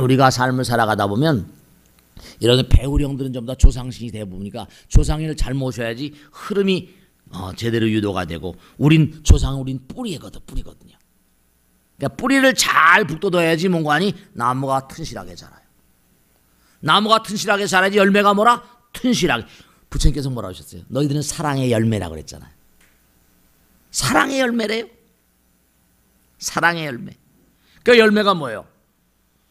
우리가 삶을 살아가다 보면 이런 배우리 형들은 전부 다 조상신이 대부분이니까 조상인을 잘 모셔야지 흐름이 제대로 유도가 되고 우린 뿌리거든요. 그러니까 뿌리를 잘 북돋아야지 뭔가니 나무가 튼실하게 자라요. 나무가 튼실하게 자라야지 열매가 뭐라? 튼실하게. 부처님께서 뭐라 하셨어요? 너희들은 사랑의 열매라고 그랬잖아요. 사랑의 열매래요. 사랑의 열매. 그 열매가 뭐예요?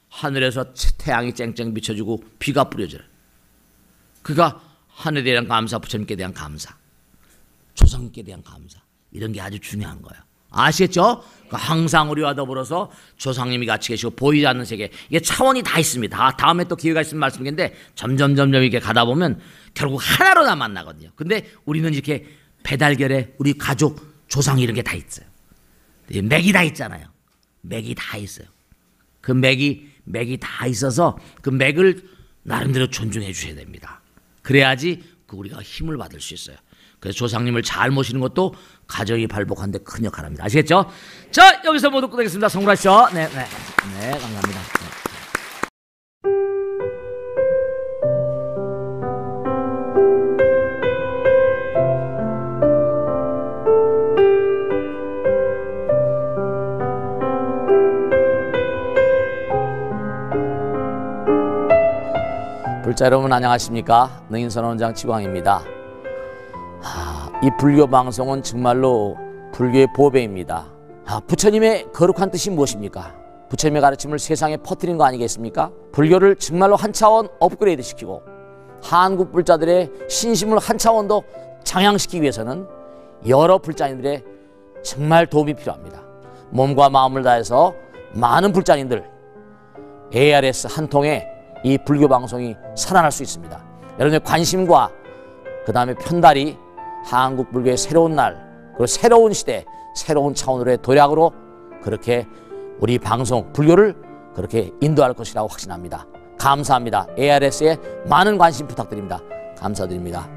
하늘에서 태양이 쨍쨍 비춰주고 비가 뿌려져요. 그가 하늘에 대한 감사, 부처님께 대한 감사, 조상님께 대한 감사 이런 게 아주 중요한 거예요. 아시겠죠? 항상 우리와 더불어서 조상님이 같이 계시고 보이지 않는 세계 이게 차원이 다 있습니다. 다음에 또 기회가 있으면 말씀드리는데 점점 이렇게 가다 보면 결국 하나로 다 만나거든요. 근데 우리는 이렇게 배달결에 우리 가족 조상 이런 게 다 있어요. 맥이 다 있잖아요. 맥이 다 있어요. 그 맥이 다 있어서 그 맥을 나름대로 존중해 주셔야 됩니다. 그래야지 우리가 힘을 받을 수 있어요. 그래서 조상님을 잘 모시는 것도 가정이 발복하는데 큰 역할을 합니다. 아시겠죠? 자, 여기서 모두 끝내겠습니다. 성불하시죠. 네, 감사합니다. 네. 불자 여러분 안녕하십니까? 능인선원장 치광입니다. 이 불교 방송은 정말로 불교의 보배입니다. 부처님의 거룩한 뜻이 무엇입니까? 부처님의 가르침을 세상에 퍼뜨린 거 아니겠습니까? 불교를 정말로 한 차원 업그레이드 시키고 한국 불자들의 신심을 한 차원 더 장양시키기 위해서는 여러 불자님들의 정말 도움이 필요합니다. 몸과 마음을 다해서 많은 불자님들 ARS 한 통에 이 불교 방송이 살아날 수 있습니다. 여러분의 관심과 그 다음에 편달이 한국 불교의 새로운 날 그리고 새로운 시대 새로운 차원으로의 도약으로 그렇게 우리 방송 불교를 그렇게 인도할 것이라고 확신합니다. 감사합니다. ARS에 많은 관심 부탁드립니다. 감사드립니다.